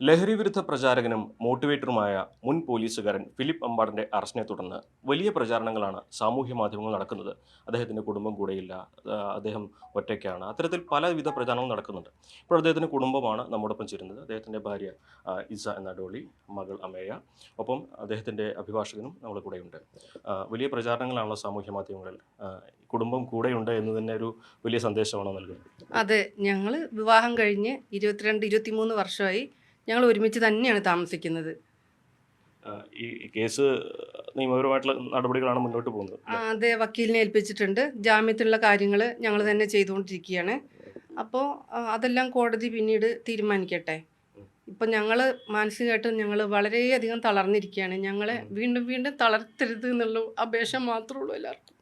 ലഹരി വിരുദ്ധ പ്രചാരകനും മോട്ടിവേറ്ററുമായ മുൻ പോലീസുകാരൻ ഫിലിപ്പ് അമ്പാടിന്റെ അറസ്റ്റിനെ തുടർന്ന് വലിയ പ്രചാരണങ്ങളാണ് സാമൂഹ്യ മാധ്യമങ്ങൾ നടക്കുന്നത്. അദ്ദേഹത്തിന്റെ കുടുംബം കൂടെയില്ല, അദ്ദേഹം ഒറ്റയ്ക്കാണ്, അത്തരത്തിൽ പലവിധ പ്രചാരണങ്ങൾ നടക്കുന്നുണ്ട്. ഇപ്പോൾ അദ്ദേഹത്തിന്റെ കുടുംബമാണ് നമ്മോടൊപ്പം ചേരുന്നത്. അദ്ദേഹത്തിന്റെ ഭാര്യ ഇസ എന്ന ഡോളി, മകൾ അമേയ, ഒപ്പം അദ്ദേഹത്തിന്റെ അഭിഭാഷകനും നമ്മുടെ കൂടെയുണ്ട്. വലിയ പ്രചാരണങ്ങളാണല്ലോ സാമൂഹ്യ മാധ്യമങ്ങളിൽ. കുടുംബം കൂടെയുണ്ട് എന്ന് തന്നെ ഒരു വലിയ സന്ദേശമാണോ നൽകുന്നത്? അതെ, ഞങ്ങൾ വിവാഹം കഴിഞ്ഞ് 22-23 വർഷമായി ഞങ്ങൾ ഒരുമിച്ച് തന്നെയാണ് താമസിക്കുന്നത്. ഈ കേസ് നിയമപരമായിട്ടുള്ള നടപടികളാണ് മുന്നോട്ട് പോകുന്നത്. അതെ, വക്കീലിനെ ഏൽപ്പിച്ചിട്ടുണ്ട്. ജാമ്യത്തിലുള്ള കാര്യങ്ങൾ ഞങ്ങൾ തന്നെ ചെയ്തുകൊണ്ടിരിക്കുകയാണ്. അപ്പോൾ അതെല്ലാം കോടതി പിന്നീട് തീരുമാനിക്കട്ടെ. ഇപ്പം ഞങ്ങൾ മാനസികമായിട്ട് ഞങ്ങൾ വളരെയധികം തളർന്നിരിക്കുകയാണ്. ഞങ്ങളെ വീണ്ടും വീണ്ടും തളർത്തരുത് എന്നുള്ള അപേക്ഷ മാത്രമേ ഉള്ളൂ എല്ലാവർക്കും.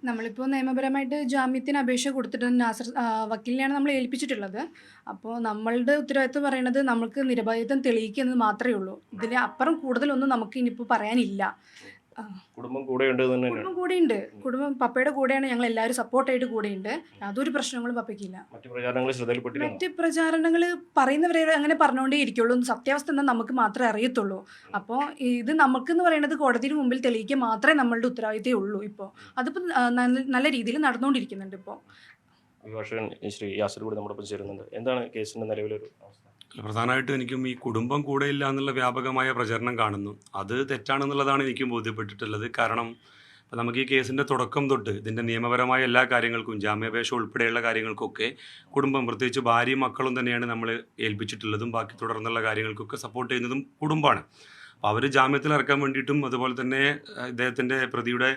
നമ്മളിപ്പോൾ നിയമപരമായിട്ട് ജാമ്യത്തിന് അപേക്ഷ കൊടുത്തിട്ട് വക്കീലിനെയാണ് നമ്മൾ ഏൽപ്പിച്ചിട്ടുള്ളത്. അപ്പോൾ നമ്മളുടെ ഉത്തരവാദിത്വം പറയുന്നത് നമുക്ക് നിരപരാധിത്വം തെളിയിക്കുന്നത് മാത്രമേ ഉള്ളൂ. ഇതിൽ അപ്പുറം കൂടുതലൊന്നും നമുക്ക് ഇനിയിപ്പോൾ പറയാനില്ല. കുടുംബം കൂടെയുണ്ട്. കുടുംബം കൂടെയുണ്ട്. കുടുംബം പപ്പയുടെ കൂടെയാണ്, ഞങ്ങൾ എല്ലാവരും സപ്പോർട്ടായിട്ട് കൂടെയുണ്ട്. യാതൊരു പ്രശ്നങ്ങളും പപ്പയ്ക്കില്ല. മറ്റ് പ്രചാരണങ്ങൾ പറയുന്നവരെ അങ്ങനെ പറഞ്ഞുകൊണ്ടേ ഇരിക്കുള്ളൂ. സത്യാവസ്ഥ എന്താ നമുക്ക് മാത്രമേ അറിയത്തുള്ളൂ. അപ്പോൾ ഇത് നമുക്കെന്ന് പറയുന്നത് കോടതിയുടെ മുമ്പിൽ തെളിയിക്കുക മാത്രമേ നമ്മളുടെ ഉത്തരവാദിത്തമേ ഉള്ളൂ. ഇപ്പോൾ അതിപ്പോൾ നല്ല രീതിയിൽ നടന്നുകൊണ്ടിരിക്കുന്നുണ്ട്. ഇപ്പോൾ അഭിഭാഷകൻ ശ്രീ യാസിർ കൂടി നമ്മോടൊപ്പം ചേരുന്നുണ്ട്. എന്താണ് കേസിന്റെ നിലവിലൊരു അവസ്ഥ? പ്രധാനമായിട്ടും എനിക്കും ഈ കുടുംബം കൂടെയില്ല എന്നുള്ള വ്യാപകമായ പ്രചരണം കാണുന്നു. അത് തെറ്റാണെന്നുള്ളതാണ് എനിക്കും ബോധ്യപ്പെട്ടിട്ടുള്ളത്. കാരണം നമുക്ക് ഈ കേസിൻ്റെ തുടക്കം തൊട്ട് ഇതിൻ്റെ നിയമപരമായ എല്ലാ കാര്യങ്ങൾക്കും, ജാമ്യാപേക്ഷ ഉൾപ്പെടെയുള്ള കാര്യങ്ങൾക്കൊക്കെ കുടുംബം, പ്രത്യേകിച്ച് ഭാര്യയും മക്കളും തന്നെയാണ് നമ്മൾ ഏൽപ്പിച്ചിട്ടുള്ളതും. ബാക്കി തുടർന്നുള്ള കാര്യങ്ങൾക്കൊക്കെ സപ്പോർട്ട് ചെയ്യുന്നതും കുടുംബമാണ്. അപ്പോൾ അവർ ജാമ്യത്തിൽ ഇറക്കാൻ വേണ്ടിയിട്ടും അതുപോലെ തന്നെ ഇദ്ദേഹത്തിൻ്റെ പ്രതിയുടെ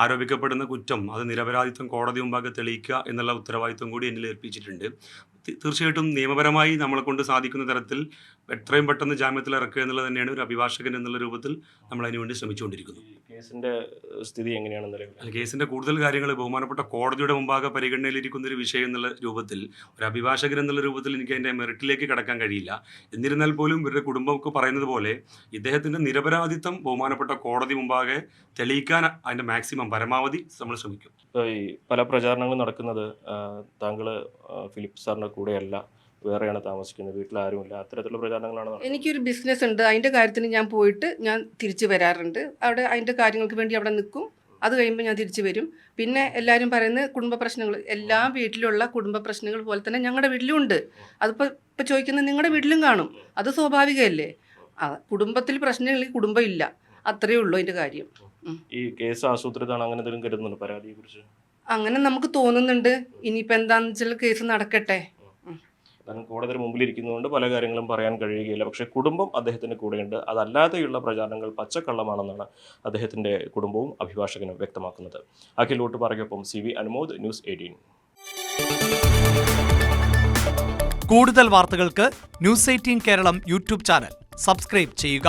ആരോപിക്കപ്പെടുന്ന കുറ്റം അത് നിരപരാധിത്വം കോടതി മുമ്പാകെ തെളിയിക്കുക എന്നുള്ള ഉത്തരവാദിത്വം കൂടി എന്നിൽ ഏൽപ്പിച്ചിട്ടുണ്ട്. തീർച്ചയായിട്ടും നിയമപരമായി നമ്മളെ കൊണ്ട് സാധിക്കുന്ന തരത്തിൽ എത്രയും പെട്ടെന്ന് ജാമ്യത്തിൽ ഇറക്കുക എന്നുള്ളത് തന്നെയാണ് ഒരു അഭിഭാഷകൻ എന്നുള്ള രൂപത്തിൽ നമ്മൾ അതിനുവേണ്ടി ശ്രമിച്ചുകൊണ്ടിരിക്കുന്നത്. കേസിന്റെ സ്ഥിതി എങ്ങനെയാണ്? കേസിന്റെ കൂടുതൽ കാര്യങ്ങൾ ബഹുമാനപ്പെട്ട കോടതിയുടെ മുമ്പാകെ പരിഗണനയിലിരിക്കുന്ന ഒരു വിഷയം എന്നുള്ള രൂപത്തിൽ, ഒരു അഭിഭാഷകൻ എന്നുള്ള രൂപത്തിൽ എനിക്ക് അതിൻ്റെ മെറിറ്റിലേക്ക് കടക്കാൻ കഴിയില്ല. എന്നിരുന്നാൽ പോലും ഇവരുടെ കുടുംബമൊക്കെ പറയുന്നത് പോലെ ഇദ്ദേഹത്തിൻ്റെ നിരപരാധിത്വം ബഹുമാനപ്പെട്ട കോടതി മുമ്പാകെ തെളിയിക്കാൻ അതിൻ്റെ മാക്സിമം പരമാവധി നമ്മൾ ശ്രമിക്കും. ഈ പല പ്രചാരണങ്ങളും നടക്കുന്നത് താങ്കൾ ഫിലിപ്പ് സാറിൻ്റെ കൂടെയല്ല, വേറെയാണ് താമസിക്കുന്നത്, വീട്ടിലാരുമില്ല, അത്തരത്തിലുള്ള പ്രചാരണങ്ങളാണ്. എനിക്കൊരു ബിസിനസ് ഉണ്ട്. അതിൻ്റെ കാര്യത്തിന് ഞാൻ പോയിട്ട് ഞാൻ തിരിച്ചു വരാറുണ്ട്. അവിടെ അതിൻ്റെ കാര്യങ്ങൾക്ക് വേണ്ടി അവിടെ നിൽക്കും. അത് കഴിയുമ്പോൾ ഞാൻ തിരിച്ചു വരും. പിന്നെ എല്ലാവരും പറയുന്നത് കുടുംബ പ്രശ്നങ്ങൾ, എല്ലാ വീട്ടിലുള്ള കുടുംബ പ്രശ്നങ്ങൾ പോലെ തന്നെ ഞങ്ങളുടെ വീട്ടിലും ഉണ്ട്. അതിപ്പോൾ ചോദിക്കുന്നത് നിങ്ങളുടെ വീട്ടിലും കാണും. അത് സ്വാഭാവികമല്ലേ. കുടുംബത്തിൽ പ്രശ്നങ്ങളിൽ കുടുംബം ഇല്ല, അത്രയേ ഉള്ളൂ അതിൻ്റെ കാര്യം. ഈ കേസ് ആസൂത്രിതമാണ്, അങ്ങനെ എന്തെങ്കിലും കരുതുന്നുണ്ട് പരാതിയെ കുറിച്ച്? അങ്ങനെ നമുക്ക് തോന്നുന്നുണ്ട്. ഇനിയിപ്പോൾ എന്താണെന്ന് വെച്ചാൽ കേസ് നടക്കട്ടെ. കാരണം കോടതിയുടെ മുമ്പിലിരിക്കുന്നതുകൊണ്ട് പല കാര്യങ്ങളും പറയാൻ കഴിയുകയില്ല. പക്ഷേ കുടുംബം അദ്ദേഹത്തിൻ്റെ കൂടെയുണ്ട്. അതല്ലാതെയുള്ള പ്രചാരണങ്ങൾ പച്ചക്കള്ളമാണെന്നാണ് അദ്ദേഹത്തിൻ്റെ കുടുംബവും അഭിഭാഷകനും വ്യക്തമാക്കുന്നത്. അഖിൽ ഓട്ടുപാറയ്ക്കൊപ്പം CV അനുമോദ്, ന്യൂസ് 18. കൂടുതൽ വാർത്തകൾക്ക് news 18 Keralam YouTube channel subscribe ചെയ്യുക.